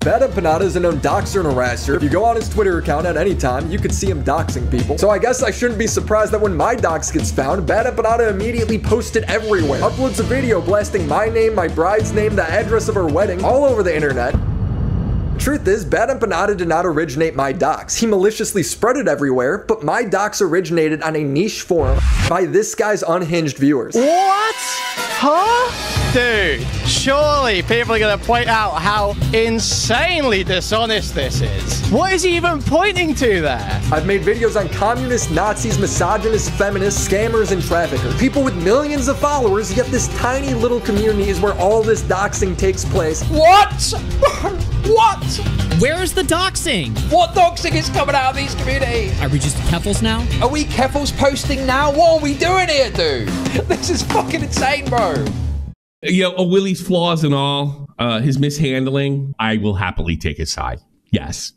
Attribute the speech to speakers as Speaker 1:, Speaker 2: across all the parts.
Speaker 1: Bad Empanada is a known doxer and harasser. If you go on his Twitter account at any time, you could see him doxing people. So I guess I shouldn't be surprised that when my dox gets found, Bad Empanada immediately posted everywhere. Uploads a video blasting my name, my bride's name, the address of her wedding, all over the internet. Truth is, Bad Empanada did not originate my dox. He maliciously spread it everywhere, but my dox originated on a niche forum by this guy's unhinged viewers.
Speaker 2: What? Huh? Dude, surely people are gonna point out how insanely dishonest this is. What is he even pointing to there?
Speaker 1: I've made videos on communists, Nazis, misogynists, feminists, scammers, and traffickers. People with millions of followers, yet this tiny little community is where all this doxing takes place.
Speaker 3: What? What?
Speaker 4: Where is the doxing?
Speaker 3: What doxing is coming out of these communities?
Speaker 4: Are we just Keffels now?
Speaker 3: Are we Keffels posting now? What are we doing here, dude? This is fucking insane, bro.
Speaker 5: Willy's flaws and all, his mishandling, I will happily take his side. Yes.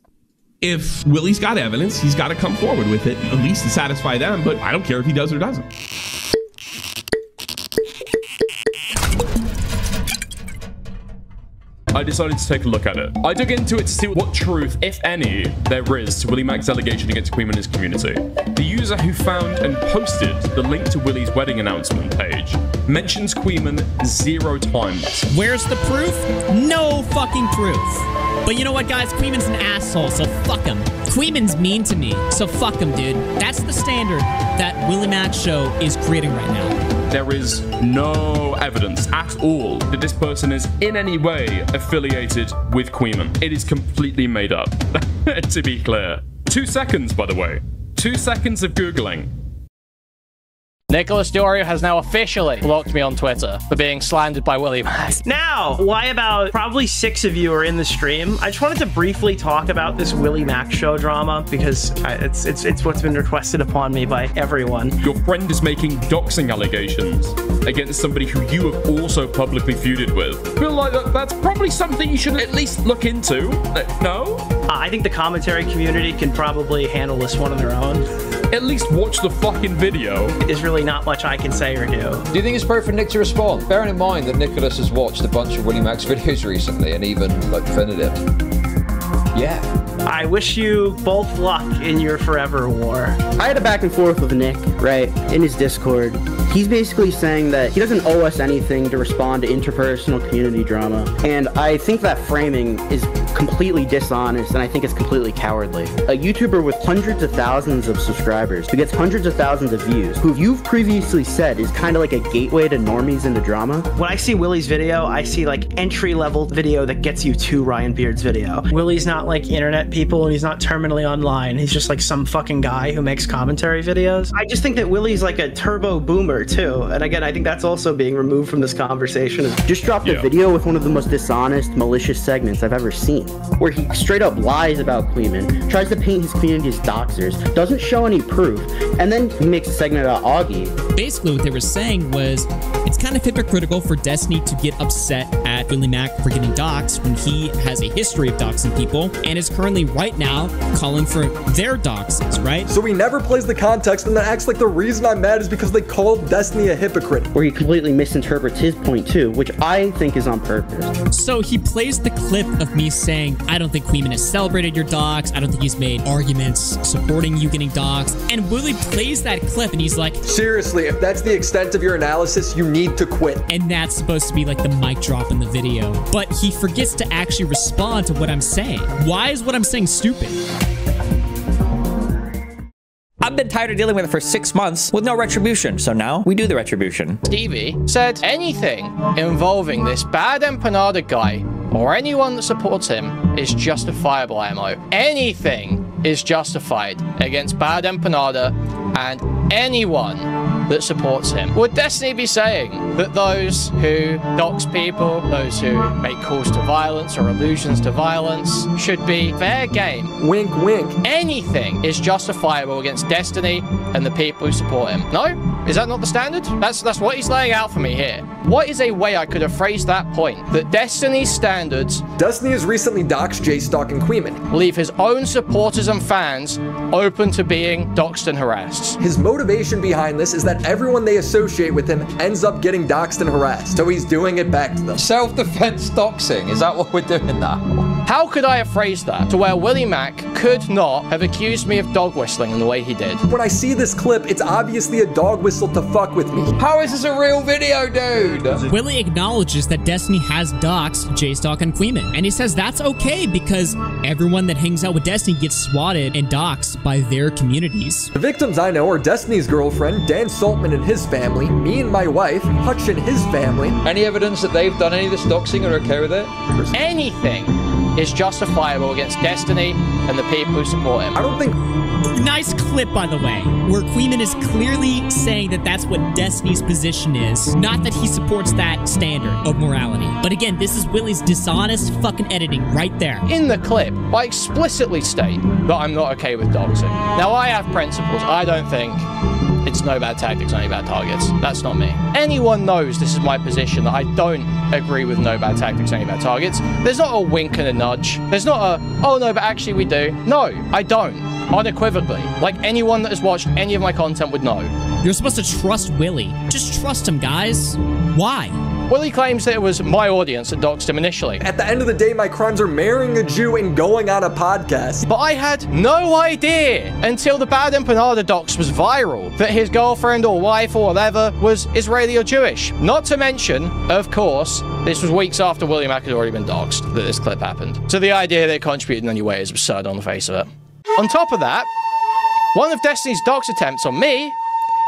Speaker 5: If Willy's got evidence, he's got to come forward with it, at least to satisfy them, but I don't care if he does or doesn't.
Speaker 6: I decided to take a look at it. I dug into it to see what truth, if any, there is to WillyMac's allegation against Kuihman and his community. The user who found and posted the link to Willy's wedding announcement page mentions Kuihman 0 times.
Speaker 4: Where's the proof? No fucking proof. But you know what, guys? Kuihman's an asshole, so fuck him. Kuihman's mean to me, so fuck him, dude. That's the standard that WillyMacShow is creating right now.
Speaker 6: There is no evidence at all that this person is in any way affiliated with Kuihman. It is completely made up, to be clear. 2 seconds, by the way. 2 seconds of Googling.
Speaker 2: Nicholas Diorio has now officially blocked me on Twitter for being slandered by WillyMac.
Speaker 7: Now, why about probably 6 of you are in the stream? I just wanted to briefly talk about this WillyMacShow drama because it's what's been requested upon me by everyone.
Speaker 6: Your friend is making doxing allegations against somebody who you have also publicly feuded with. I feel like that's probably something you should at least look into. No?
Speaker 7: I think the commentary community can probably handle this one on their own.
Speaker 6: At least watch the fucking video.
Speaker 7: There's really not much I can say or do.
Speaker 3: Do you think it's appropriate for Nick to respond? Bearing in mind that Nicholas has watched a bunch of WillyMac's videos recently and even, like, defended him. Yeah.
Speaker 7: I wish you both luck in your forever war.
Speaker 8: I had a back and forth with Nick, right, in his Discord. He's basically saying that he doesn't owe us anything to respond to interpersonal community drama. And I think that framing is completely dishonest, and I think it's completely cowardly. A YouTuber with hundreds of thousands of subscribers, who gets hundreds of thousands of views, who you've previously said is kind of like a gateway to normies into drama.
Speaker 7: When I see Willy's video, I see like entry-level video that gets you to Ryan Beard's video. Willy's not like internet people, and he's not terminally online. He's just like some fucking guy who makes commentary videos. I just think that Willy's like a turbo boomer too. And again, I think that's also being removed from this conversation.
Speaker 8: Just dropped a video with one of the most dishonest, malicious segments I've ever seen, where he straight up lies about Kuihman, tries to paint his community as doxers, doesn't show any proof, and then he makes a segment about Augie.
Speaker 4: Basically, what they were saying was it's kind of hypocritical for Destiny to get upset at WillyMac for getting doxed when he has a history of doxing people and is currently right now calling for their doxes, right?
Speaker 1: So he never plays the context and then acts like the reason I'm mad is because they called Destiny a hypocrite.
Speaker 8: Where he completely misinterprets his point too, which I think is on purpose.
Speaker 4: So he plays the clip of me saying, I don't think Kuihman has celebrated your dox. I don't think he's made arguments supporting you getting doxed. And Willy plays that clip and he's like,
Speaker 1: seriously, if that's the extent of your analysis, you need to quit.
Speaker 4: And that's supposed to be like the mic drop in the video. But he forgets to actually respond to what I'm saying. Why is what I'm saying stupid?
Speaker 9: I've been tired of dealing with it for 6 months with no retribution, so now we do the retribution.
Speaker 2: Stevie said anything involving this Bad Empanada guy or anyone that supports him is justifiable ammo. Anything is justified against Bad Empanada and anyone that supports him. Would Destiny be saying that those who dox people, those who make calls to violence or allusions to violence should be fair game?
Speaker 1: Wink, wink.
Speaker 2: Anything is justifiable against Destiny and the people who support him. No? Is that not the standard? That's what he's laying out for me here. What is a way I could have phrased that point? That Destiny's standards...
Speaker 1: Destiny has recently doxed J-Stock and Kuihman.
Speaker 2: Leave his own supporters and fans open to being doxed and harassed.
Speaker 1: His motivation behind this is that everyone they associate with him ends up getting doxed and harassed. So he's doing it back to them.
Speaker 3: Self-defense doxing, is that what we're doing now?
Speaker 2: How could I have phrased that to where WillyMac could not have accused me of dog whistling in the way he did?
Speaker 1: When I see this clip, it's obviously a dog whistle to fuck with me.
Speaker 3: How is this a real video, dude?
Speaker 4: Willy acknowledges that Destiny has doxed J-Stock and Kuihman, and he says that's okay because everyone that hangs out with Destiny gets swatted and doxed by their communities.
Speaker 1: The victims I know are Destiny's girlfriend, Dan Saltman and his family, me and my wife, Hutch and his family.
Speaker 3: Any evidence that they've done any of this doxing or okay with it?
Speaker 2: Anything is justifiable against Destiny and the people who support him.
Speaker 1: I don't think...
Speaker 4: Nice clip, by the way, where Kuihman is clearly saying that that's what Destiny's position is, not that he supports that standard of morality. But again, this is Willy's dishonest fucking editing right there.
Speaker 2: In the clip, I explicitly state that I'm not okay with doxing. Now, I have principles. I don't think it's no bad tactics, only bad targets. That's not me. Anyone knows this is my position, that I don't agree with no bad tactics, only bad targets. There's not a wink and a nudge. There's not a, oh no, but actually we do. No, I don't. Unequivocally. Like anyone that has watched any of my content would know.
Speaker 4: You're supposed to trust Willy. Just trust him, guys. Why?
Speaker 2: Willy claims that it was my audience that doxed him initially.
Speaker 1: At the end of the day, my crimes are marrying a Jew and going on a podcast.
Speaker 2: But I had no idea until the Bad Empanada dox was viral that his girlfriend or wife or whatever was Israeli or Jewish. Not to mention, of course, this was weeks after WillyMac had already been doxed that this clip happened. So the idea that it contributed in any way is absurd on the face of it. On top of that, one of Destiny's dox attempts on me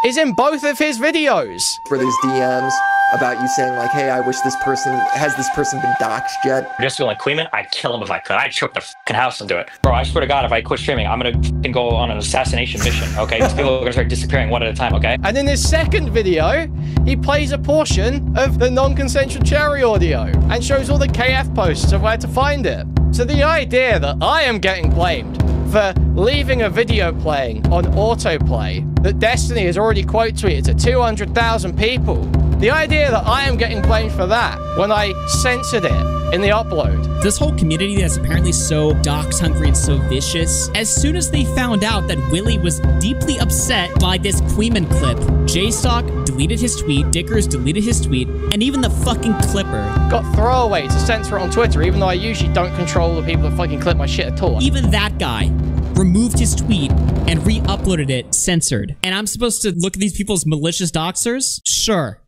Speaker 2: is in both of his videos.
Speaker 1: For these DMs about you saying like, hey, I wish this person, has this person been doxxed yet?
Speaker 10: Just feeling like Kuihman, I'd kill him if I could. I'd choke the fucking house and do it. Bro, I swear to God, if I quit streaming, I'm gonna go on an assassination mission, okay? These people are gonna start disappearing one at a time, okay?
Speaker 2: And in his second video, he plays a portion of the non-consensual cherry audio and shows all the KF posts of where to find it. So the idea that I am getting blamed for leaving a video playing on autoplay that Destiny has already quote tweeted to 200,000 people. The idea that I am getting blamed for that when I censored it in the upload.
Speaker 4: This whole community that's apparently so dox hungry and so vicious, as soon as they found out that Willy was deeply upset by this Kuihman clip, J-Stock deleted his tweet, Dickers deleted his tweet, and even the fucking clipper
Speaker 2: got throwaway to censor it on Twitter, even though I usually don't control the people that fucking clip my shit at all.
Speaker 4: Even that guy removed his tweet and re-uploaded it censored. And I'm supposed to look at these people as malicious doxers? Sure.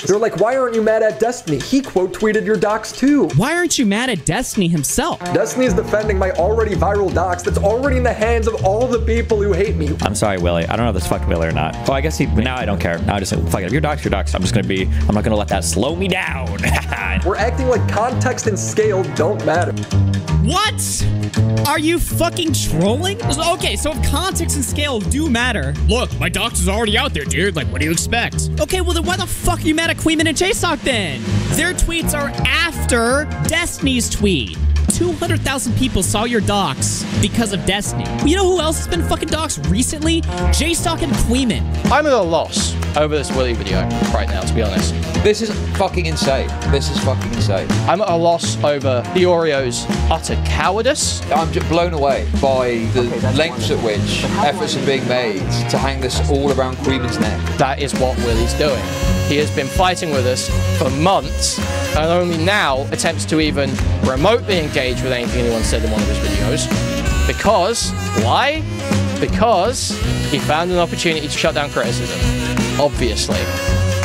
Speaker 1: They're like, why aren't you mad at Destiny? He quote tweeted your dox too.
Speaker 4: Why aren't you mad at Destiny himself?
Speaker 1: Destiny is defending my already viral dox that's already in the hands of all the people who hate me.
Speaker 9: I'm sorry, Willy. I don't know if this fucked Willy or not. Well, I guess now I don't care. Now I just fuck it. If you're dox, you're dox. I'm not gonna let that slow me down.
Speaker 1: We're acting like context and scale don't matter.
Speaker 4: What? Are you fucking trolling? Okay, so if context and scale do matter. Look, my dox is already out there, dude. Like, what do you expect? Okay, well then why the fuck are you mad at Kuihman and J-Stock then? Their tweets are after Destiny's tweet. 200,000 people saw your dox because of Destiny. You know who else has been fucking doxed recently? J-Stock and Kuihman.
Speaker 2: I'm at a loss over this Willy video right now, to be honest.
Speaker 3: This is fucking insane. This is fucking insane.
Speaker 2: I'm at a loss over the Oreo's utter cowardice.
Speaker 3: I'm just blown away by the lengths at which efforts are being made to hang this all around Kuihman's neck.
Speaker 2: That is what Willy's doing. He has been fighting with us for months and only now attempts to even remotely engage with anything anyone said in one of his videos. Because, why? Because he found an opportunity to shut down criticism. Obviously.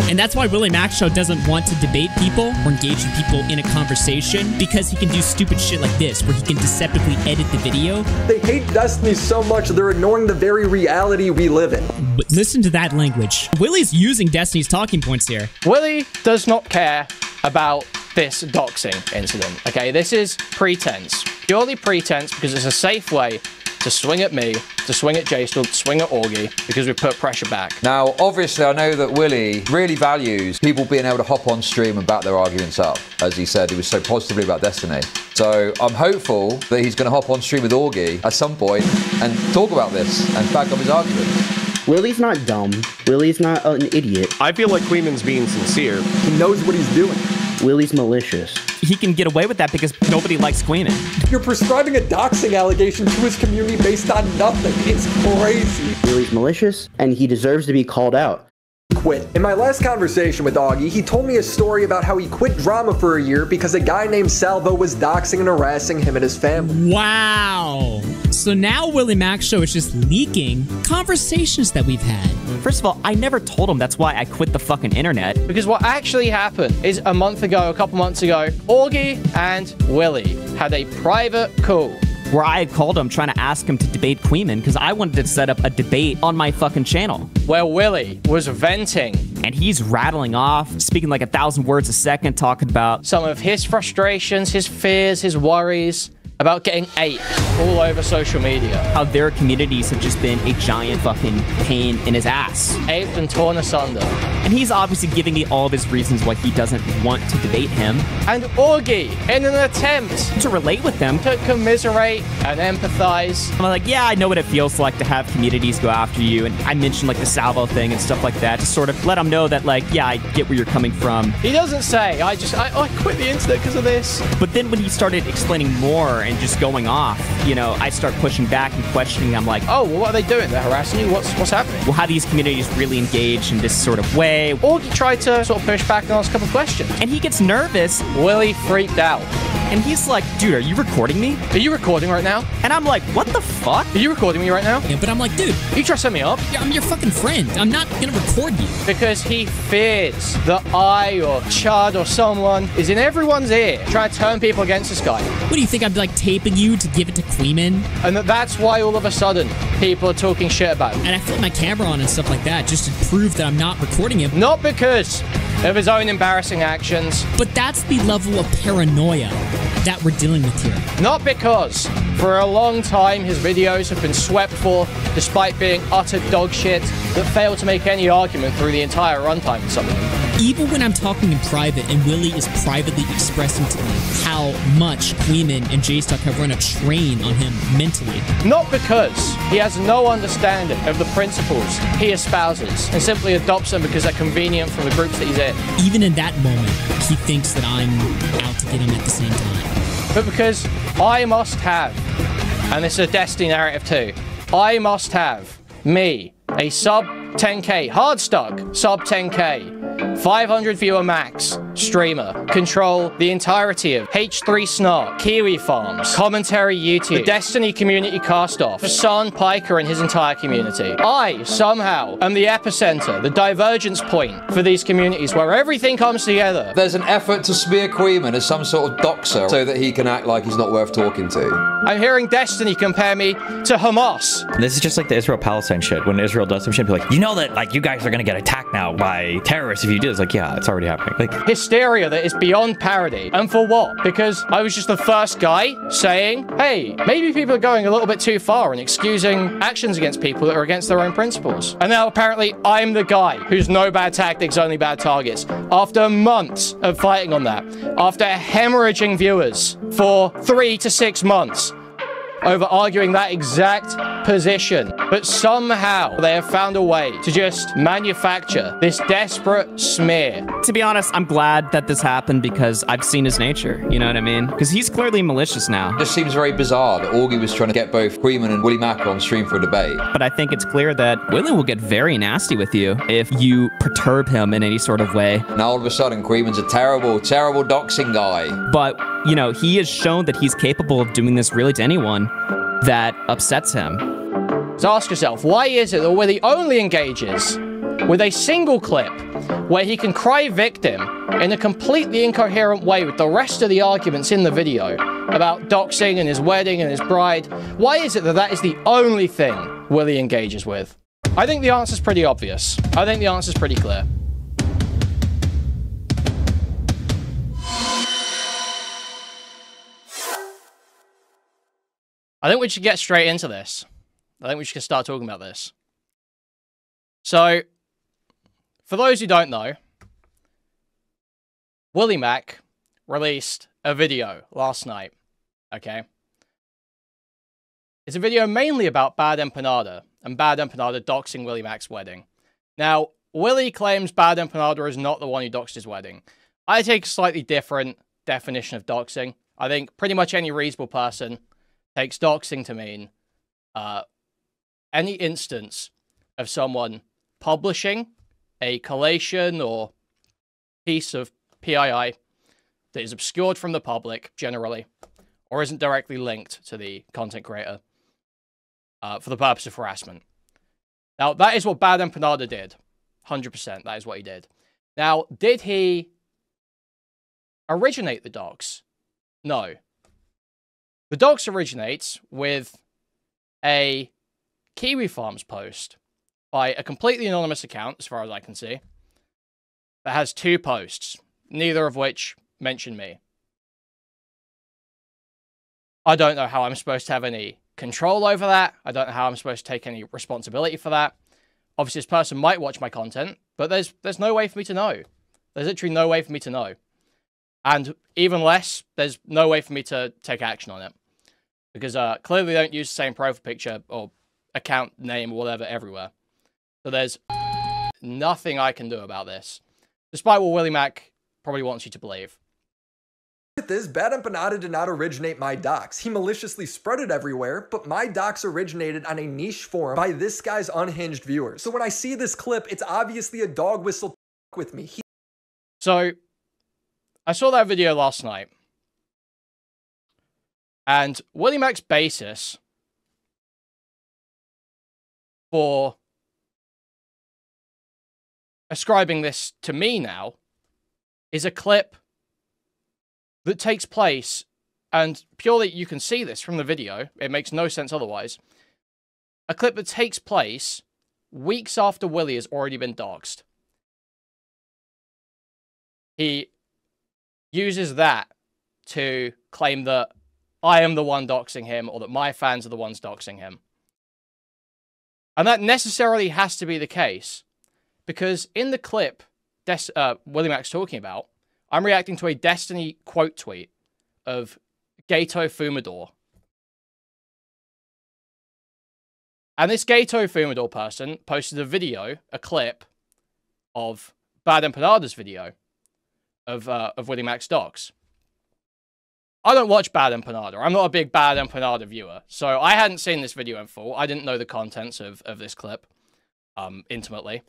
Speaker 4: And that's why WillyMacShow doesn't want to debate people or engage with people in a conversation, because he can do stupid shit like this, where he can deceptively edit the video.
Speaker 1: They hate Destiny so much, they're ignoring the very reality we live in.
Speaker 4: But listen to that language. Willy's using Destiny's talking points here.
Speaker 2: Willy does not care about this doxing incident, okay? This is pretense. Purely pretense, because it's a safe way to swing at me, to swing at J-Stock, to swing at Augie, because we put pressure back.
Speaker 3: Now, obviously, I know that Willy really values people being able to hop on stream and back their arguments up. As he said, he was so positively about Destiny. So I'm hopeful that he's going to hop on stream with Augie at some point and talk about this and back up his arguments.
Speaker 8: Willy's not dumb. Willy's not an idiot.
Speaker 11: I feel like Kuihman's being sincere.
Speaker 1: He knows what he's doing.
Speaker 8: Willy's malicious.
Speaker 12: He can get away with that because nobody likes Kuihman.
Speaker 1: You're prescribing a doxing allegation to his community based on nothing. It's crazy.
Speaker 8: Willy's malicious, and he deserves to be called out.
Speaker 1: quit. In my last conversation with Augie, he told me a story about how he quit drama for a year because a guy named Salvo was doxing and harassing him and his family.
Speaker 4: Wow. So now WillyMacShow is just leaking conversations that we've had.
Speaker 12: First of all, I never told him that's why I quit the fucking internet.
Speaker 2: Because what actually happened is a couple months ago, Augie and Willy had a private call
Speaker 12: Where I had called him trying to ask him to debate Kuihman because I wanted to set up a debate on my fucking channel.
Speaker 2: Where Willy was venting.
Speaker 12: And he's rattling off, speaking like 1,000 words a second, talking about
Speaker 2: some of his frustrations, his fears, his worries about getting aped all over social media.
Speaker 12: How their communities have just been a giant fucking pain in his ass.
Speaker 2: Aped and torn asunder.
Speaker 12: And he's obviously giving me all of his reasons why he doesn't want to debate him.
Speaker 2: And Augie, in an attempt
Speaker 12: to relate with them,
Speaker 2: to commiserate and empathize.
Speaker 12: I'm like, yeah, I know what it feels like to have communities go after you. And I mentioned like the Salvo thing and stuff like that to sort of let him know that like, yeah, I get where you're coming from.
Speaker 2: He doesn't say, I quit the internet because of this.
Speaker 12: But then when he started explaining more and just going off, you know, I start pushing back and questioning. I'm like,
Speaker 2: oh, well, what are they doing? They're harassing you? What's happening?
Speaker 12: Well, how these communities really engage in this sort of way.
Speaker 2: Augie tried to sort of push back and ask a couple of questions.
Speaker 12: And he gets nervous.
Speaker 2: Willy freaked out.
Speaker 12: And he's like, dude, are you recording me?
Speaker 2: Are you recording right now?
Speaker 12: And I'm like, what the fuck?
Speaker 2: Are you recording me right now?
Speaker 4: Yeah, but I'm like, dude.
Speaker 2: You try to set me up?
Speaker 4: Yeah, I'm your fucking friend. I'm not gonna record you.
Speaker 2: Because he fears that I or Chad or someone is in everyone's ear trying to turn people against this guy.
Speaker 4: What do you think? I'd be like taping you to give it to Kuihman?
Speaker 2: And that's why all of a sudden people are talking shit about him.
Speaker 4: And I flip my camera on and stuff like that just to prove that I'm not recording him.
Speaker 2: Not because of his own embarrassing actions.
Speaker 4: But that's the level of paranoia that we're dealing with here.
Speaker 2: Not because for a long time his videos have been swept for despite being utter dog shit that fail to make any argument through the entire runtime of some of them.
Speaker 4: Even when I'm talking in private and Willy is privately expressing to me how much Kuihman and J-Stock have run a train on him mentally.
Speaker 2: Not because he has no understanding of the principles he espouses and simply adopts them because they're convenient for the groups that he's in.
Speaker 4: Even in that moment, he thinks that I'm out to get him at the same time.
Speaker 2: But because I must have, and this is a Destiny narrative too, I must have me, a sub 10k, hard stuck sub 10k, 500 viewer max streamer, control the entirety of H3 Snark, Kiwi Farms, Commentary YouTube, the Destiny community cast-off, Hassan Piker and his entire community. I, somehow, am the epicenter, the divergence point for these communities where everything comes together.
Speaker 3: There's an effort to smear Kuihman as some sort of doxer so that he can act like he's not worth talking to.
Speaker 2: I'm hearing Destiny compare me to Hamas.
Speaker 9: This is just like the Israel-Palestine shit. When Israel does some shit, be like, you know that like you guys are gonna get attacked now by terrorists if you do this. Like, yeah, it's already happening. Like
Speaker 2: hysteria that is beyond parody. And for what? Because I was just the first guy saying, hey, maybe people are going a little bit too far and excusing actions against people that are against their own principles. And now apparently I'm the guy who's no bad tactics, only bad targets. After months of fighting on that, after hemorrhaging viewers for 3 to 6 months, over arguing that exact position. But somehow they have found a way to just manufacture this desperate smear.
Speaker 12: To be honest, I'm glad that this happened because I've seen his nature. You know what I mean? Because he's clearly malicious now.
Speaker 3: It just seems very bizarre that Augie was trying to get both Kuihman and WillyMac on stream for a debate.
Speaker 12: But I think it's clear that Willy will get very nasty with you if you perturb him in any sort of way.
Speaker 3: Now all of a sudden, Kuihman's a terrible, terrible doxing guy.
Speaker 12: But, you know, he has shown that he's capable of doing this really to anyone that upsets him.
Speaker 2: So ask yourself, why is it that Willy only engages with a single clip where he can cry victim in a completely incoherent way with the rest of the arguments in the video about doxing and his wedding and his bride? Why is it that that is the only thing Willy engages with? I think the answer's pretty obvious. I think the answer's pretty clear. I think we should get straight into this. I think we should start talking about this. So, for those who don't know, WillyMac released a video last night, okay? It's a video mainly about Bad Empanada, and Bad Empanada doxing WillyMac's wedding. Now, Willy claims Bad Empanada is not the one who doxed his wedding. I take a slightly different definition of doxing. I think pretty much any reasonable person takes doxing to mean any instance of someone publishing a collation or piece of PII that is obscured from the public, generally, or isn't directly linked to the content creator for the purpose of harassment. Now, that is what Bad Empanada did. 100%, that is what he did. Now, did he originate the docs? No. The docs originates with a Kiwi Farms post by a completely anonymous account, as far as I can see, that has 2 posts, neither of which mention me. I don't know how I'm supposed to have any control over that. I don't know how I'm supposed to take any responsibility for that. Obviously, this person might watch my content, but there's no way for me to know. There's literally no way for me to know. And even less, there's no way for me to take action on it. Because clearly they don't use the same profile picture or account name or whatever everywhere. So there's nothing I can do about this. Despite what WillyMac probably wants you to believe.
Speaker 1: With this, Bad Empanada did not originate my docs. He maliciously spread it everywhere, but my docs originated on a niche forum by this guy's unhinged viewers. So when I see this clip, it's obviously a dog whistle with me.
Speaker 2: So, I saw that video last night. And WillyMac's basis for ascribing this to me now is a clip that takes place, and purely you can see this from the video, it makes no sense otherwise, a clip that takes place weeks after Willy has already been doxxed. He uses that to claim that I am the one doxing him, or that my fans are the ones doxing him. And that necessarily has to be the case, because in the clip WillyMac's talking about, I'm reacting to a Destiny quote tweet of Gato Fumador. And this Gato Fumador person posted a video, a clip, of Bad Empanada's video of WillyMac's docs. I don't watch Bad Empanada. I'm not a big Bad Empanada viewer. So I hadn't seen this video in full. I didn't know the contents of this clip intimately.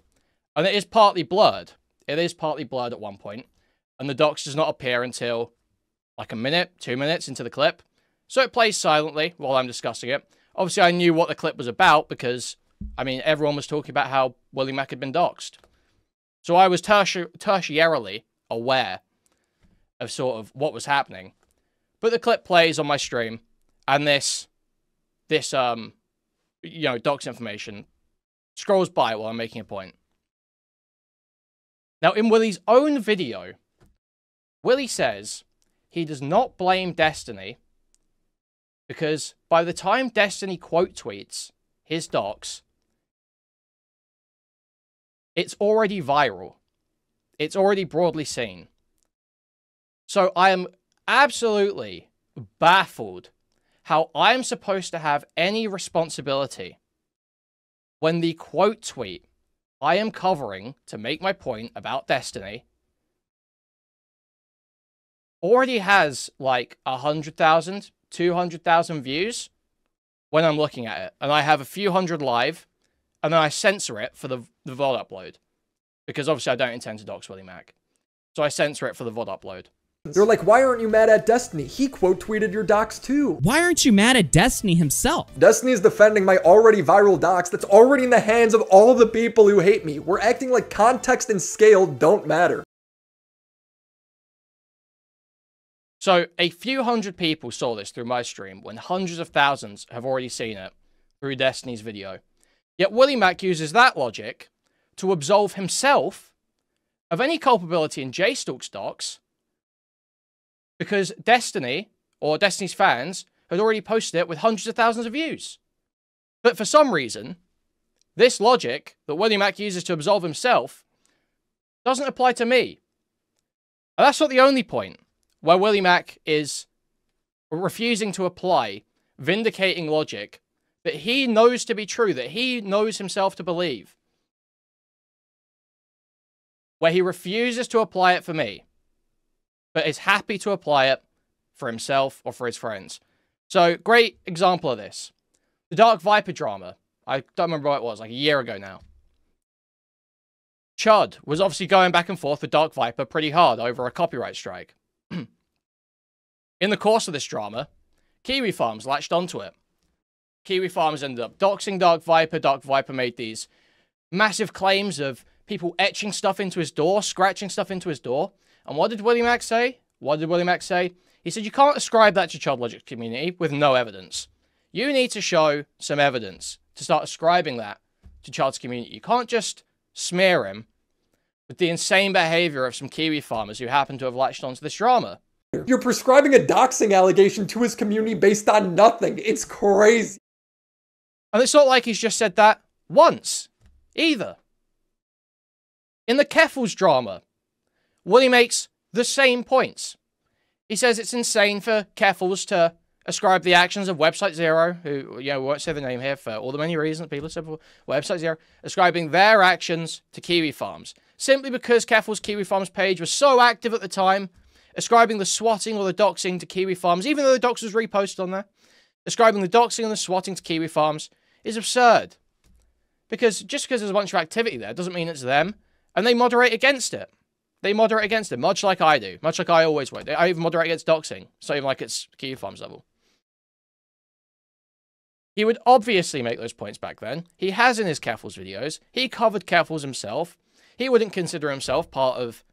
Speaker 2: And it is partly blurred. It is partly blurred at one point. And the docs does not appear until like a minute, 2 minutes into the clip. So it plays silently while I'm discussing it. Obviously, I knew what the clip was about because, I mean, everyone was talking about how WillyMac had been doxxed. So I was tertiarily aware of sort of what was happening. But the clip plays on my stream, and this docs information scrolls by while I'm making a point. Now, in Willy's own video, Willy says he does not blame Destiny because by the time Destiny quote tweets his docs, it's already viral. It's already broadly seen. So I am absolutely baffled how I am supposed to have any responsibility when the quote tweet I am covering to make my point about Destiny already has like 100,000, 200,000 views when I'm looking at it. And I have a few hundred live, and then I censor it for the VOD upload. Because obviously I don't intend to dox WillyMac. So I censor it for the VOD upload.
Speaker 1: They're like, why aren't you mad at Destiny? He quote tweeted your docs too.
Speaker 4: Why aren't you mad at Destiny himself?
Speaker 1: Destiny is defending my already viral docs that's already in the hands of all the people who hate me. We're acting like context and scale don't matter.
Speaker 2: So a few hundred people saw this through my stream when hundreds of thousands have already seen it through Destiny's video. Yet WillyMac uses that logic to absolve himself of any culpability in J-Stalk's docs because Destiny, or Destiny's fans, had already posted it with hundreds of thousands of views. But for some reason, this logic that WillyMac uses to absolve himself doesn't apply to me. And that's not the only point where WillyMac is refusing to apply vindicating logic that he knows to be true, that he knows himself to believe. Where he refuses to apply it for me, but is happy to apply it for himself or for his friends. So, great example of this. The Dark Viper drama. I don't remember what it was, like a year ago now. Chud was obviously going back and forth with Dark Viper pretty hard over a copyright strike. In the course of this drama, Kiwi Farms latched onto it. Kiwi Farms ended up doxing Dark Viper. Dark Viper made these massive claims of people etching stuff into his door, scratching stuff into his door. And what did WillyMac say? What did WillyMac say? He said, you can't ascribe that to Chud Logic's community with no evidence. You need to show some evidence to start ascribing that to Chud's community. You can't just smear him with the insane behavior of some Kiwi farmers who happen to have latched onto this drama.
Speaker 1: You're prescribing a doxing allegation to his community based on nothing. It's crazy.
Speaker 2: And it's not like he's just said that once, either. In the Keffels drama, Willy makes the same points. He says it's insane for Keffels to ascribe the actions of Website Zero, who, we won't say the name here for all the many reasons people have said before, Website Zero, ascribing their actions to Kiwi Farms. Simply because Keffels' Kiwi Farms page was so active at the time, ascribing the swatting or the doxing to Kiwi Farms, even though the dox was reposted on there, ascribing the doxing and the swatting to Kiwi Farms is absurd. Because just because there's a bunch of activity there doesn't mean it's them, and they moderate against it. They moderate against it, much like I do, much like I always would. I even moderate against doxing, so even like it's Kiwi Farms level. He would obviously make those points back then. He has in his Keffels videos. He covered Keffels himself. He wouldn't consider himself part of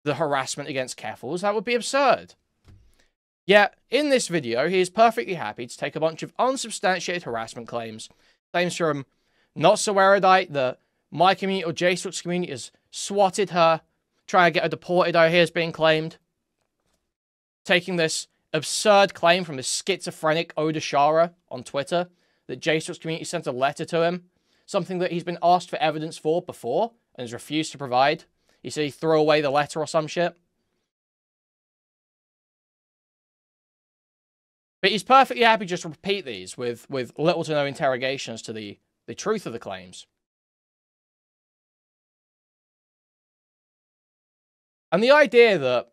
Speaker 2: the harassment against Keffels. That would be absurd. Yet, in this video, he is perfectly happy to take a bunch of unsubstantiated harassment claims from Not So Erudite, that my community or JSTOC's community has swatted her, trying to get her deported, I hear is being claimed. Taking this absurd claim from this schizophrenic Odashara on Twitter, that JSTOC's community sent a letter to him, something that he's been asked for evidence for before, and has refused to provide. He said he threw away the letter or some shit. But he's perfectly happy just to repeat these with little to no interrogations to the truth of the claims. And the idea that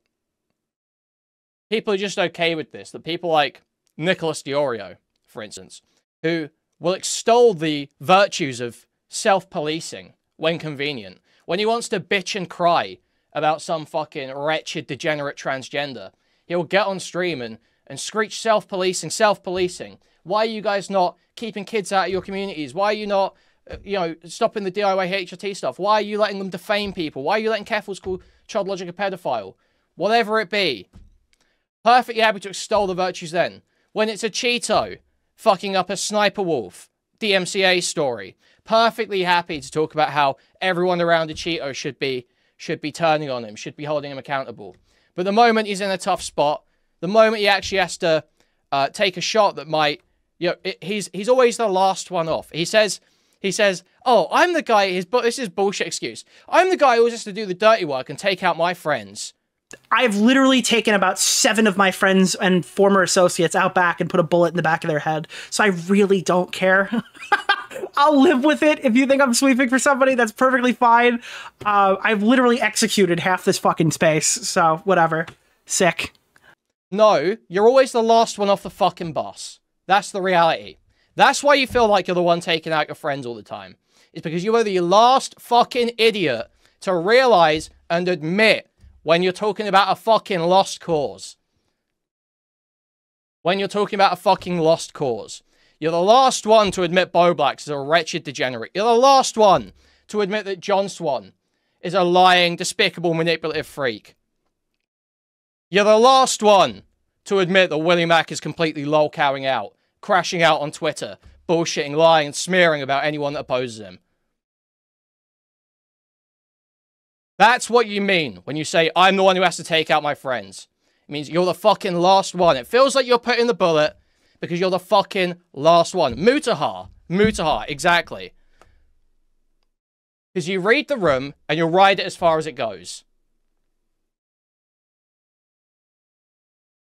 Speaker 2: people are just okay with this, that people like Nicholas Diorio, for instance, who will extol the virtues of self-policing when convenient, when he wants to bitch and cry about some fucking wretched, degenerate transgender, he'll get on stream and screech self-policing, self-policing. Why are you guys not keeping kids out of your communities? Why are you not, stopping the DIY HRT stuff? Why are you letting them defame people? Why are you letting Keffels call Chud Logic a pedophile? Whatever it be. Perfectly happy to extol the virtues then. When it's a Cheeto fucking up a Sniper Wolf DMCA story, perfectly happy to talk about how everyone around a Cheeto should be turning on him, should be holding him accountable. But the moment he's in a tough spot, the moment he actually has to take a shot that might, he's always the last one off. He says, oh, I'm the guy, this is bullshit excuse. I'm the guy who always has to do the dirty work and take out my friends.
Speaker 7: I've literally taken about 7 of my friends and former associates out back and put a bullet in the back of their head. So I really don't care. I'll live with it. If you think I'm sweeping for somebody, that's perfectly fine. I've literally executed half this fucking space. So whatever. Sick.
Speaker 2: No, you're always the last one off the fucking bus. That's the reality. That's why you feel like you're the one taking out your friends all the time. It's because you are the last fucking idiot to realize and admit when you're talking about a fucking lost cause. When you're talking about a fucking lost cause. You're the last one to admit Bo Blacks is a wretched degenerate. You're the last one to admit that John Swan is a lying, despicable, manipulative freak. You're the last one to admit that WillyMac is completely lolcowing out, crashing out on Twitter, bullshitting, lying, and smearing about anyone that opposes him. That's what you mean when you say, I'm the one who has to take out my friends. It means you're the fucking last one. It feels like you're putting the bullet because you're the fucking last one. Mutahar. Mutahar, exactly. Because you read the room and you'll ride it as far as it goes.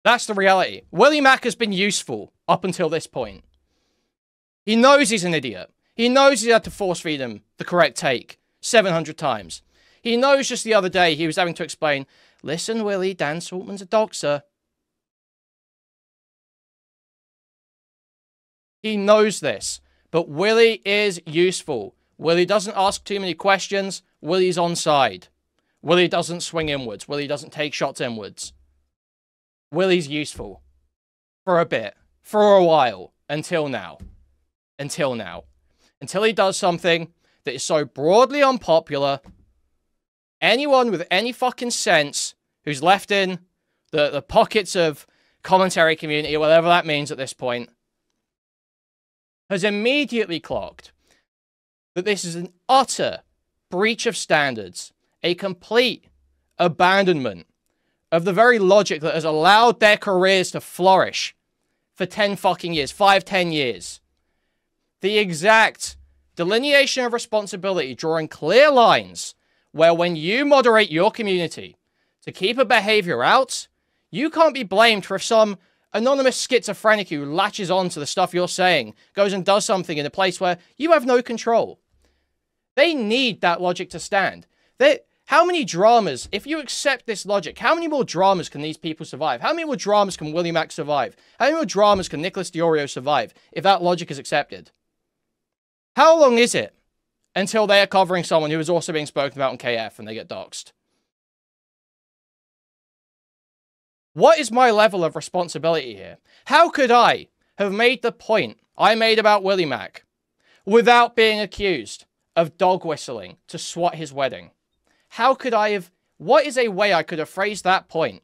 Speaker 2: That's the reality. WillyMac has been useful up until this point. He knows he's an idiot. He knows he had to force feed him the correct take 700 times. He knows just the other day he was having to explain, listen, Willy, Dan Saltman's a doxer. He knows this, but Willy is useful. Willy doesn't ask too many questions. Willy's onside. Willy doesn't swing inwards. Willy doesn't take shots inwards. Willy's useful. For a bit. For a while. Until now. Until now. Until he does something that is so broadly unpopular, anyone with any fucking sense who's left in the pockets of commentary community, whatever that means at this point, has immediately clocked that this is an utter breach of standards, a complete abandonment of the very logic that has allowed their careers to flourish for 10 fucking years, 5-10 years. The exact delineation of responsibility, drawing clear lines where when you moderate your community to keep a behavior out, you can't be blamed for if some anonymous schizophrenic who latches on to the stuff you're saying goes and does something in a place where you have no control. They need that logic to stand. How many dramas, if you accept this logic, how many more dramas can these people survive? How many more dramas can WillyMac survive? How many more dramas can Nicholas DiOrio survive if that logic is accepted? How long is it until they are covering someone who is also being spoken about on KF and they get doxxed? What is my level of responsibility here? How could I have made the point I made about WillyMac without being accused of dog whistling to swat his wedding? How could I have... What is a way I could have phrased that point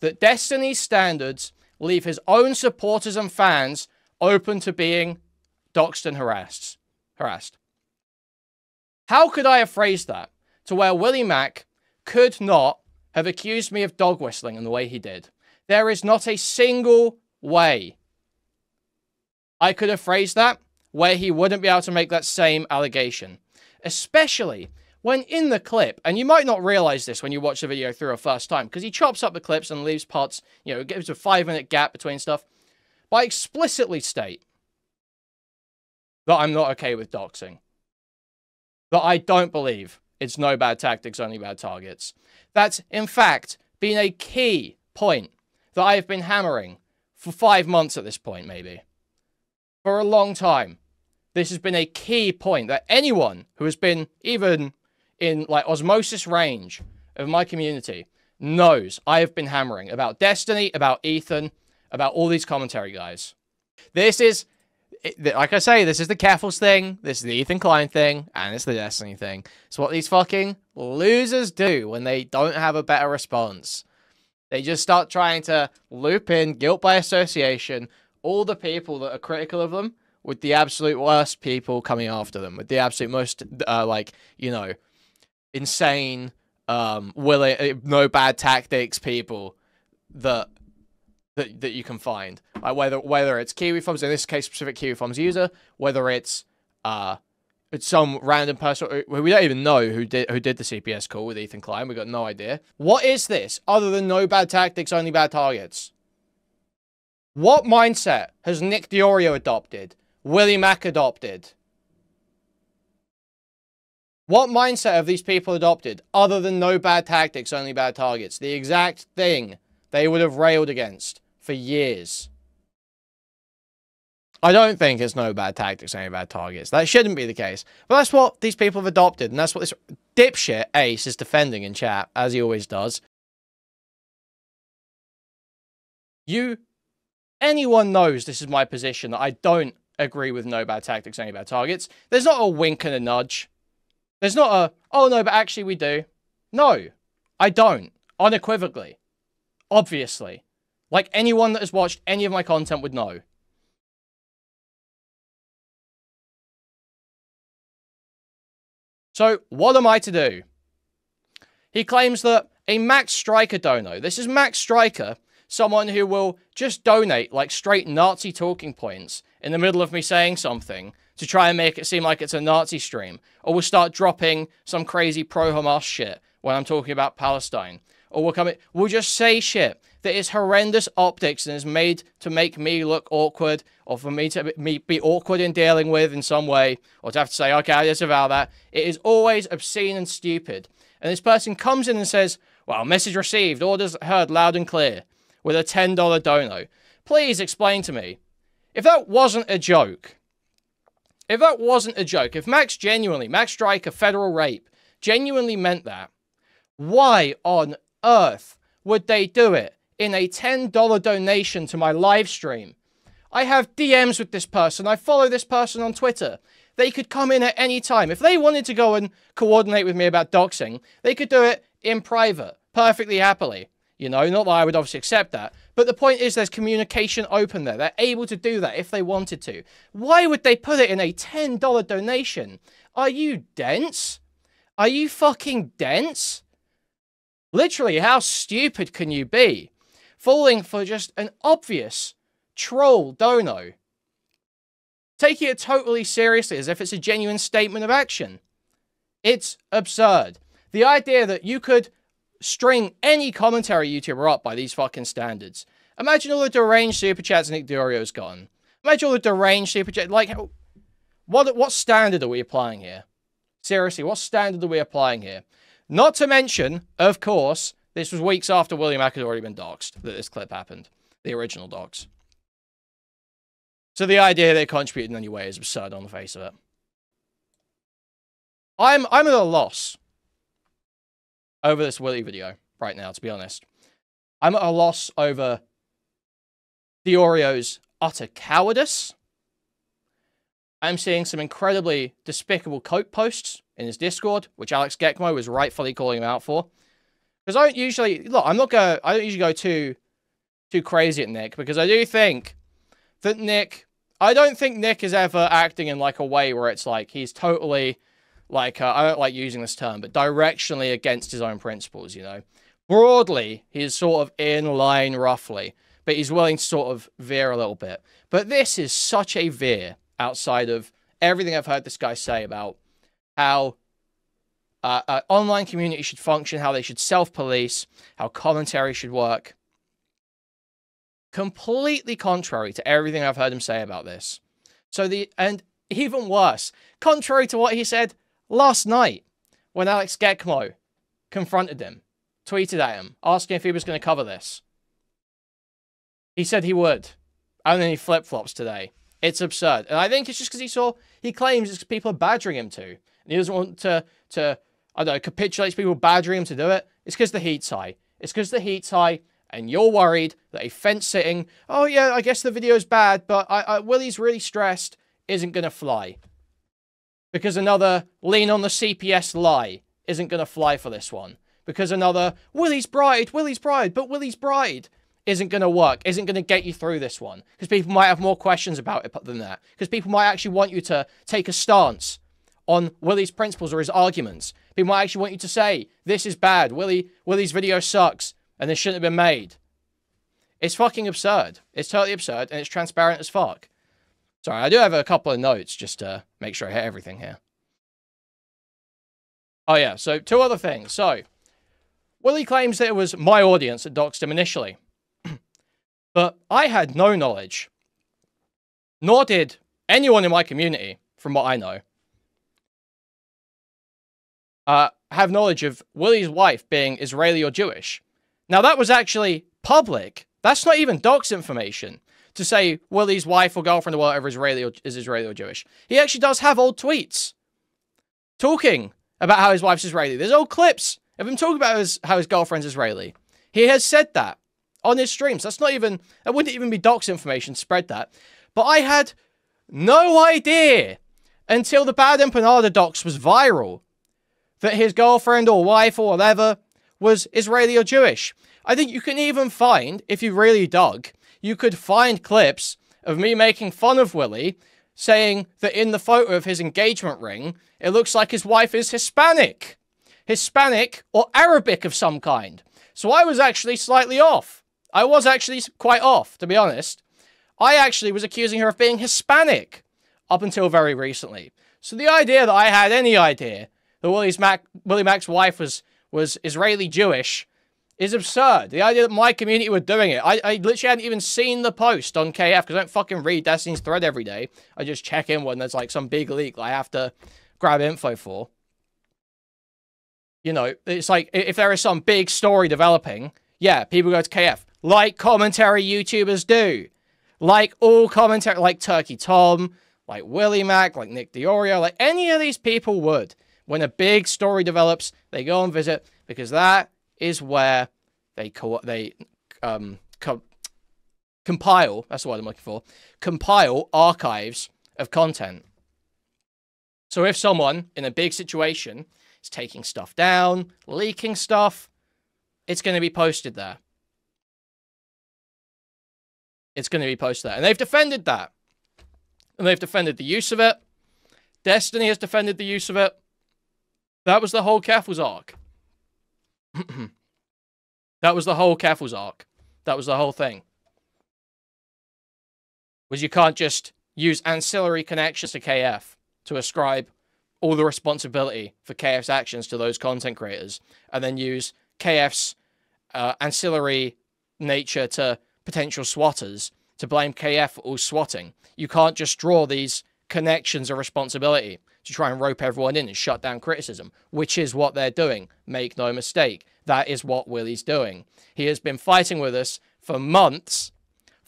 Speaker 2: that Destiny's standards leave his own supporters and fans open to being doxxed and harassed? How could I have phrased that to where WillyMac could not have accused me of dog whistling in the way he did? There is not a single way I could have phrased that where he wouldn't be able to make that same allegation. Especially when in the clip, and you might not realize this when you watch the video through a first time, because he chops up the clips and leaves parts, you know, gives a 5-minute gap between stuff. But I explicitly state that I'm not okay with doxing. That I don't believe it's no bad tactics, only bad targets. That's, in fact, been a key point that I have been hammering for 5 months at this point, maybe. For a long time. This has been a key point that anyone who has been even in, like, osmosis range of my community knows I have been hammering about Destiny, about Ethan, about all these commentary guys. This is... Like I say, this is the Keffels thing, this is the Ethan Klein thing, and it's the Destiny thing. It's what these fucking losers do when they don't have a better response. They just start trying to loop in guilt by association all the people that are critical of them with the absolute worst people coming after them, with the absolute most, like, you know, insane, no bad tactics people that you can find. Like whether it's KiwiFoms, in this case specific KiwiFoms user, whether it's some random person who we don't even know who did the CPS call with Ethan Klein. We got no idea. What is this other than no bad tactics, only bad targets? What mindset has Nick DiOrio adopted? WillyMac adopted? What mindset have these people adopted other than no bad tactics, only bad targets? The exact thing they would have railed against for years. I don't think it's no bad tactics, only bad targets. That shouldn't be the case. But that's what these people have adopted, and that's what this dipshit Ace is defending in chat, as he always does. Anyone knows this is my position, that I don't agree with no bad tactics, only bad targets. There's not a wink and a nudge. There's not a, oh no, but actually we do. No, I don't. Unequivocally. Obviously. Like anyone that has watched any of my content would know. So, what am I to do? He claims that a Max Striker dono. This is Max Striker, someone who will just donate like straight Nazi talking points in the middle of me saying something to try and make it seem like it's a Nazi stream. Or will start dropping some crazy pro-Hamas shit when I'm talking about Palestine. Or we'll just say shit that is horrendous optics and is made to make me look awkward, or for me to be awkward in dealing with in some way, or to have to say, okay, I disavow that. It is always obscene and stupid. And this person comes in and says, well, message received, orders heard loud and clear, with a $10 dono. Please explain to me, if that wasn't a joke, if that wasn't a joke, if Max Striker federal rape, genuinely meant that, why on earth would they do it in a $10 donation to my live stream? I have DMs with this person. I follow this person on Twitter. They could come in at any time. If they wanted to go and coordinate with me about doxing, they could do it in private, perfectly happily. You know, not that I would obviously accept that. But the point is there's communication open there. They're able to do that if they wanted to. Why would they put it in a $10 donation? Are you dense? Are you fucking dense? Literally, how stupid can you be? Falling for just an obvious troll dono. Taking it totally seriously as if it's a genuine statement of action. It's absurd. The idea that you could string any commentary YouTuber up by these fucking standards. Imagine all the deranged super chats Nick Diorio's gotten. Imagine all the deranged super chats. Like, what standard are we applying here? Seriously, what standard are we applying here? Not to mention, of course, this was weeks after WillyMac had already been doxxed that this clip happened. The original dox. So the idea they contributed in any way is absurd on the face of it. I'm at a loss over this Willy video right now, to be honest. I'm at a loss over Diorio's utter cowardice. I'm seeing some incredibly despicable coke posts in his Discord, which Alex Gekmo was rightfully calling him out for. Because I don't usually, look, I don't usually go too crazy at Nick, because I do think that I don't think Nick is ever acting in like a way where it's like he's totally like, I don't like using this term, but directionally against his own principles, you know. Broadly, he's sort of in line roughly, but he's willing to sort of veer a little bit. But this is such a veer outside of everything I've heard this guy say about how online community should function, how they should self-police, how commentary should work. Completely contrary to everything I've heard him say about this. And even worse, contrary to what he said last night when Alex Gekmo confronted him, tweeted at him, asking if he was going to cover this. He said he would. And then he flip-flops today. It's absurd. And I think it's just because he claims it's because people are badgering him to. And he doesn't want to I don't know, capitulate people badgering him to do it. It's because the heat's high. It's because the heat's high. And you're worried that a fence-sitting, oh yeah, I guess the video's bad, but Willy's really stressed, isn't going to fly. Because another lean on the CPS lie isn't going to fly for this one. Because another Willy's bride, but Willy's bride isn't going to work, isn't going to get you through this one. Because people might have more questions about it than that. Because people might actually want you to take a stance on Willy's principles or his arguments. People might actually want you to say, this is bad, Willy's video sucks. And this shouldn't have been made. It's fucking absurd. It's totally absurd, and it's transparent as fuck. Sorry, I do have a couple of notes just to make sure I hit everything here. Oh yeah, so 2 other things. So, Willy claims that it was my audience that doxed him initially. But I had no knowledge. Nor did anyone in my community, from what I know, have knowledge of Willy's wife being Israeli or Jewish. Now, that was actually public. That's not even dox information to say Willy's wife or girlfriend or whatever is Israeli or Jewish. He actually does have old tweets talking about how his wife's Israeli. There's old clips of him talking about how his girlfriend's Israeli. He has said that on his streams. That wouldn't even be dox information to spread that. But I had no idea until the Bad Empanada dox was viral that his girlfriend or wife or whatever was Israeli or Jewish. I think you can even find, if you really dug, you could find clips of me making fun of Willy, saying that in the photo of his engagement ring, it looks like his wife is Hispanic. Hispanic or Arabic of some kind. So I was actually slightly off. I was actually quite off, to be honest. I actually was accusing her of being Hispanic up until very recently. So the idea that I had any idea that WillyMac's wife was Israeli Jewish is absurd. The idea that my community were doing it. I literally hadn't even seen the post on KF because I don't fucking read Destiny's thread every day. I just check in when there's like some big leak I have to grab info for. You know, it's like if there is some big story developing, yeah, people go to KF. Like commentary YouTubers do. Like all commentary, like Turkey Tom, like WillyMac, like Nick Diorio, like any of these people would. When a big story develops, they go and visit because that is where they compile, that's the word I'm looking for, compile archives of content. So if someone in a big situation is taking stuff down, leaking stuff, it's going to be posted there. It's going to be posted there. And they've defended that. And they've defended the use of it. Destiny has defended the use of it. That was the whole Keffel's arc. That was the whole Keffel's arc. That was the whole thing. Was you can't just use ancillary connections to KF to ascribe all the responsibility for KF's actions to those content creators, and then use KF's ancillary nature to potential swatters to blame KF for all swatting. You can't just draw these connections of responsibility to try and rope everyone in and shut down criticism, which is what they're doing. Make no mistake. That is what Willy's doing. He has been fighting with us for months,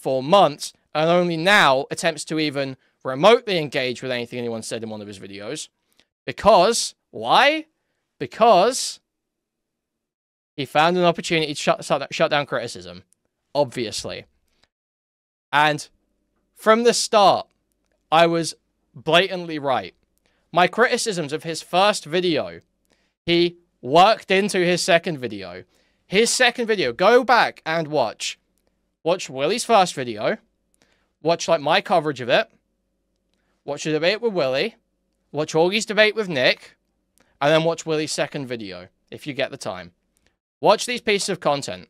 Speaker 2: and only now attempts to even remotely engage with anything anyone said in one of his videos. Because, why? Because he found an opportunity to shut down criticism. Obviously. And from the start, I was blatantly right. My criticisms of his first video, he worked into his second video. His second video, go back and watch. Watch Willy's first video. Watch, like, my coverage of it. Watch the debate with Willy. Watch Augie's debate with Nick. And then watch Willy's second video, if you get the time. Watch these pieces of content.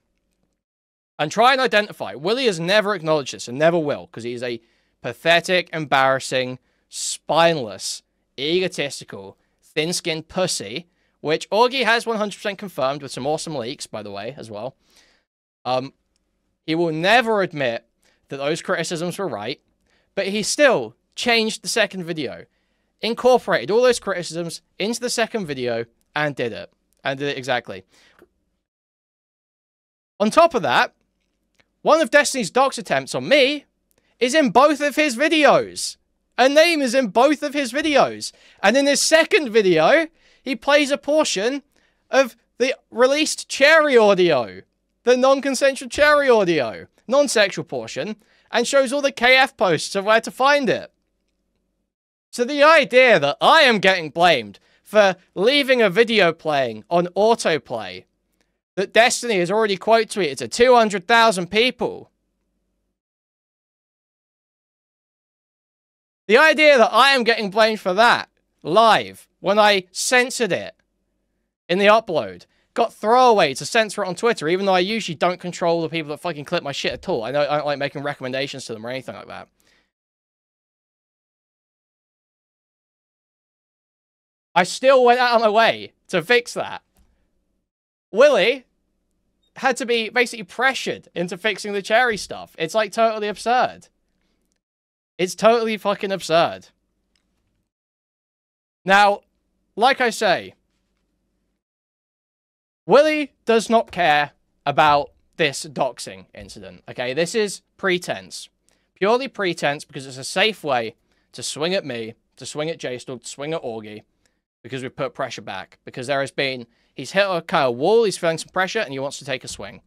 Speaker 2: And try and identify. Willy has never acknowledged this and never will, because he's a pathetic, embarrassing, spineless, egotistical, thin-skinned pussy, which Augie has 100% confirmed with some awesome leaks, by the way, as well. He will never admit that those criticisms were right, but he still changed the second video, incorporated all those criticisms into the second video, and did it. And did it exactly. On top of that, one of Destiny's dox attempts on me is in both of his videos. A name is in both of his videos. And in his second video, he plays a portion of the released Cherry audio. The non-consensual Cherry audio. Non-sexual portion. And shows all the KF posts of where to find it. So the idea that I am getting blamed for leaving a video playing on autoplay that Destiny has already quote tweeted to 200,000 people. The idea that I am getting blamed for that live when I censored it in the upload, got throwaway to censor it on Twitter, even though I usually don't control the people that fucking clip my shit at all. I don't like making recommendations to them or anything like that. I still went out of my way to fix that. Willy had to be basically pressured into fixing the Cherry stuff. It's like totally absurd. It's totally fucking absurd. Now, like I say, Willy does not care about this doxing incident, okay? This is pretense. Purely pretense because it's a safe way to swing at me, to swing at JStalk, to swing at Augie, because we've put pressure back. Because there has been... He's hit a kind of wall, he's feeling some pressure, and he wants to take a swing.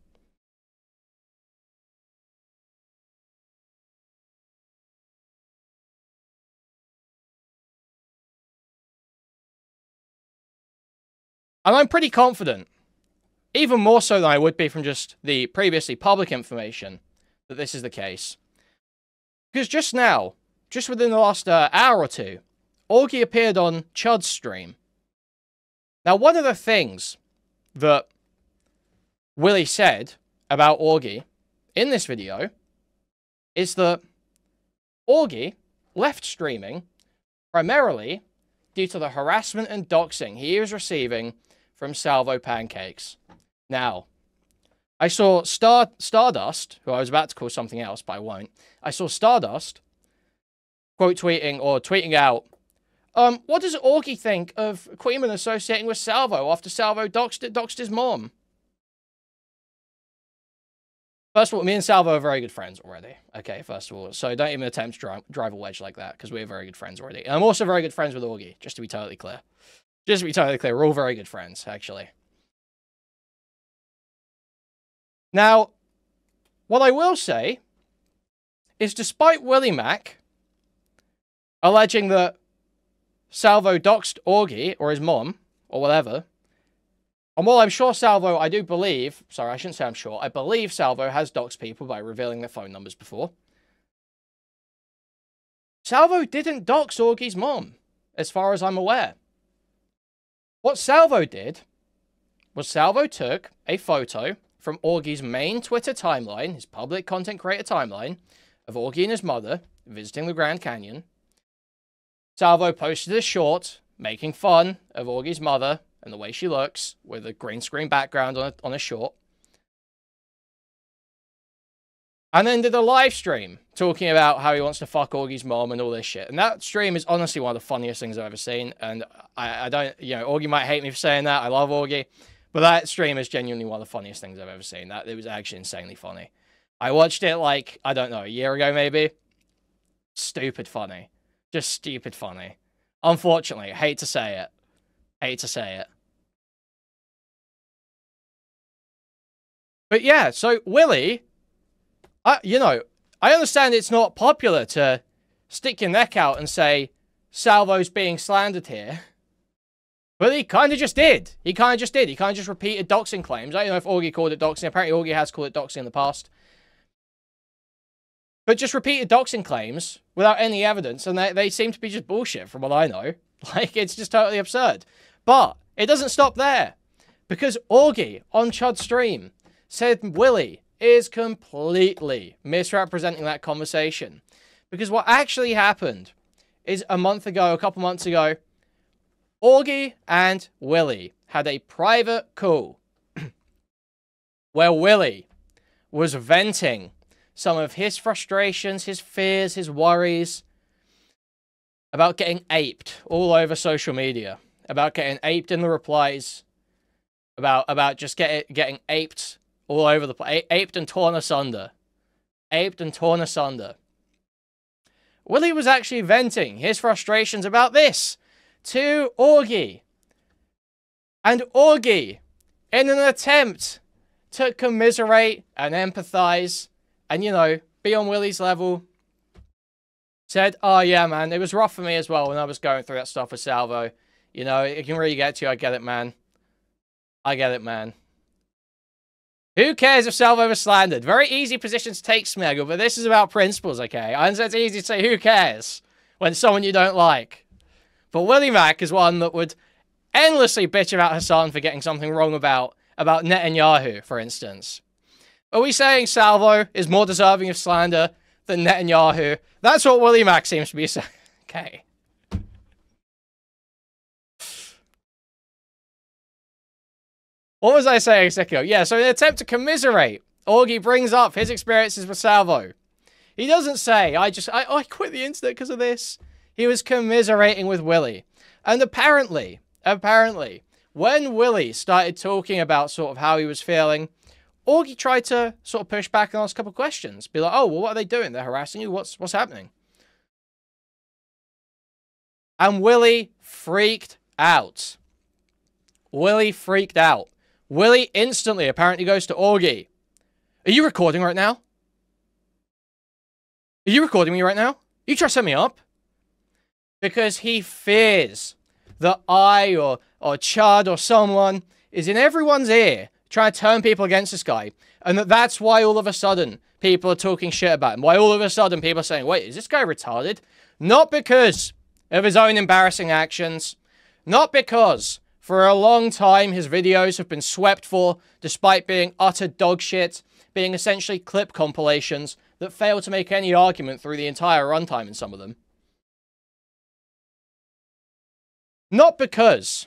Speaker 2: And I'm pretty confident, even more so than I would be from just the previously public information, that this is the case. Because just now, just within the last hour or two, Augie appeared on Chud's stream. Now, one of the things that Willy said about Augie in this video is that Augie left streaming primarily due to the harassment and doxing he is receiving from Salvo Pancakes. Now, I saw Stardust, who I was about to call something else, but I won't. I saw Stardust quote tweeting or tweeting out, what does Augie think of Kuihman associating with Salvo after Salvo doxed his mom? First of all, me and Salvo are very good friends already. Okay, first of all. So don't even attempt to drive a wedge like that, because we're very good friends already. And I'm also very good friends with Augie, just to be totally clear. Just to be totally clear, we're all very good friends, actually. Now, what I will say is, despite WillyMac alleging that Salvo doxed Augie, or his mom, or whatever, and while I'm sure Salvo, I do believe, sorry, I shouldn't say I'm sure, I believe Salvo has doxed people by revealing their phone numbers before. Salvo didn't dox Augie's mom, as far as I'm aware. What Salvo did was Salvo took a photo from Augie's main Twitter timeline, his public content creator timeline, of Augie and his mother visiting the Grand Canyon. Salvo posted a short making fun of Augie's mother and the way she looks, with a green screen background on a short. And then did a live stream talking about how he wants to fuck Augie's mom and all this shit. And that stream is honestly one of the funniest things I've ever seen. And I don't, you know, Augie might hate me for saying that. I love Augie. But that stream is genuinely one of the funniest things I've ever seen. It was actually insanely funny. I watched it like, I don't know, a year ago maybe. Stupid funny. Just stupid funny. Unfortunately, I hate to say it. Hate to say it. But yeah, so Willy, you know, I understand it's not popular to stick your neck out and say Salvo's being slandered here. But he kind of just did. He kind of just did. He kind of just repeated doxing claims. I don't know if Augie called it doxing. Apparently Augie has called it doxing in the past. But just repeated doxing claims without any evidence. And they seem to be just bullshit from what I know. Like, it's just totally absurd. But it doesn't stop there. Because Augie, on Chud's stream, said Willy is completely misrepresenting that conversation. Because what actually happened is a couple months ago, Augie and Willy had a private call where Willy was venting some of his frustrations, his fears, his worries about getting aped all over social media, about getting aped in the replies, about just getting aped all over the place, aped and torn asunder. Aped and torn asunder. Willy was actually venting his frustrations about this to Augie. And Augie, in an attempt to commiserate and empathize and, you know, be on Willy's level, said, oh yeah, man, it was rough for me as well when I was going through that stuff with Salvo. You know, it can really get to you. I get it, man. I get it, man. Who cares if Salvo was slandered? Very easy position to take, Smeggle, but this is about principles, okay? I understand it's easy to say who cares when someone you don't like. But WillyMac is one that would endlessly bitch about Hassan for getting something wrong about Netanyahu, for instance. Are we saying Salvo is more deserving of slander than Netanyahu? That's what WillyMac seems to be saying. Okay. What was I saying a second ago? Yeah, so in an attempt to commiserate, Augie brings up his experiences with Salvo. He doesn't say, I quit the internet because of this. He was commiserating with Willy. And apparently, when Willy started talking about sort of how he was feeling, Augie tried to sort of push back and ask a couple of questions. Be like, oh, well, what are they doing? They're harassing you? What's happening? And Willy freaked out. Willy freaked out. Willy instantly apparently goes to Augie. Are you recording right now? Are you recording me right now? You trying to set me up? Because he fears that I or Chud or someone is in everyone's ear trying to turn people against this guy. And that's why all of a sudden people are talking shit about him. Why all of a sudden people are saying, wait, is this guy retarded? Not because of his own embarrassing actions. Not because for a long time his videos have been swept for, despite being utter dog shit, being essentially clip compilations that fail to make any argument through the entire runtime in some of them. Not because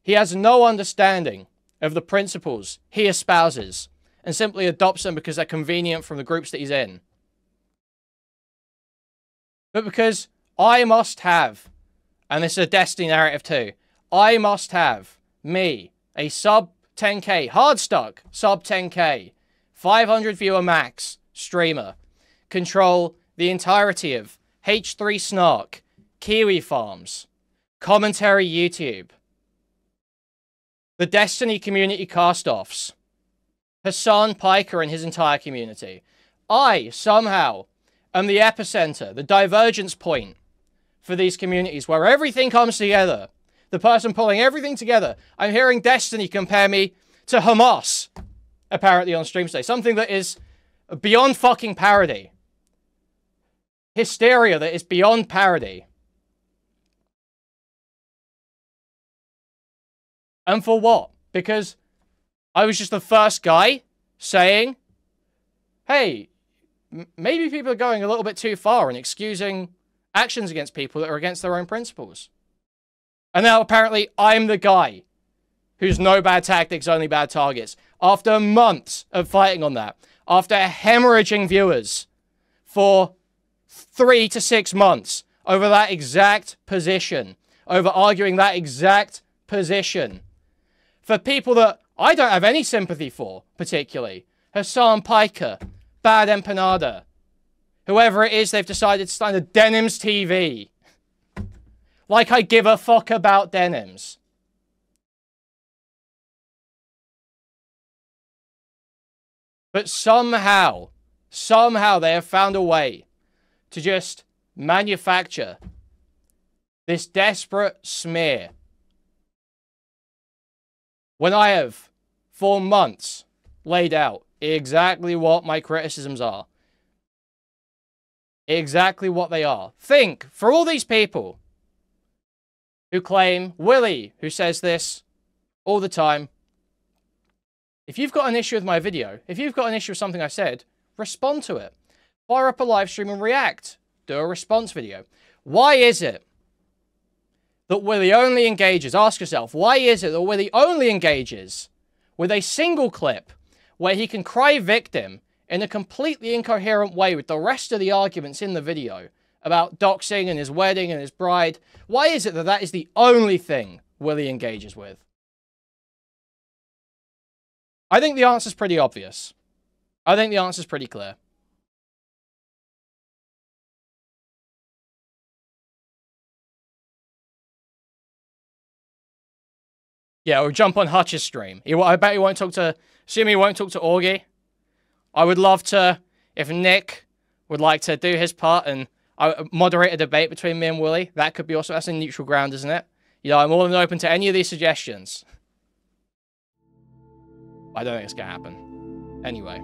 Speaker 2: he has no understanding of the principles he espouses and simply adopts them because they're convenient from the groups that he's in. But because I must have, and this is a Destiny narrative too, I must have, me, a sub 10k, hard stuck sub 10k 500 viewer max streamer, control the entirety of H3 Snark, Kiwi Farms, Commentary YouTube, the Destiny community cast-offs, Hassan Piker and his entire community. I, somehow, am the epicenter, the divergence point for these communities where everything comes together. The person pulling everything together. I'm hearing Destiny compare me to Hamas, apparently on stream today. Something that is beyond fucking parody. Hysteria that is beyond parody. And for what? Because I was just the first guy saying, hey, maybe people are going a little bit too far and excusing actions against people that are against their own principles. And now apparently I'm the guy who's no bad tactics, only bad targets. After months of fighting on that, after hemorrhaging viewers for 3 to 6 months over that exact position, over arguing that exact position, for people that I don't have any sympathy for, particularly. Hassan Piker, Bad Empanada, whoever it is they've decided to start a Denims TV. Like I give a fuck about denims. But somehow they have found a way to just manufacture this desperate smear. When I have, for months, laid out exactly what my criticisms are. Exactly what they are. Think, for all these people who claim, Willy, who says this all the time, if you've got an issue with my video, if you've got an issue with something I said, respond to it. Fire up a live stream and react. Do a response video. Why is it that Willy only engages, ask yourself, why is it that Willy only engages with a single clip where he can cry victim in a completely incoherent way with the rest of the arguments in the video about doxing and his wedding and his bride? Why is it that that is the only thing Willy engages with? I think the answer's pretty obvious. I think the answer's pretty clear. Yeah, we'll jump on Hutch's stream. I bet he won't talk to... Assuming he won't talk to Augie. I would love to, if Nick would like to do his part and moderate a debate between me and Willy. That could be also... That's a neutral ground, isn't it? You know, I'm more than open to any of these suggestions. I don't think it's going to happen. Anyway.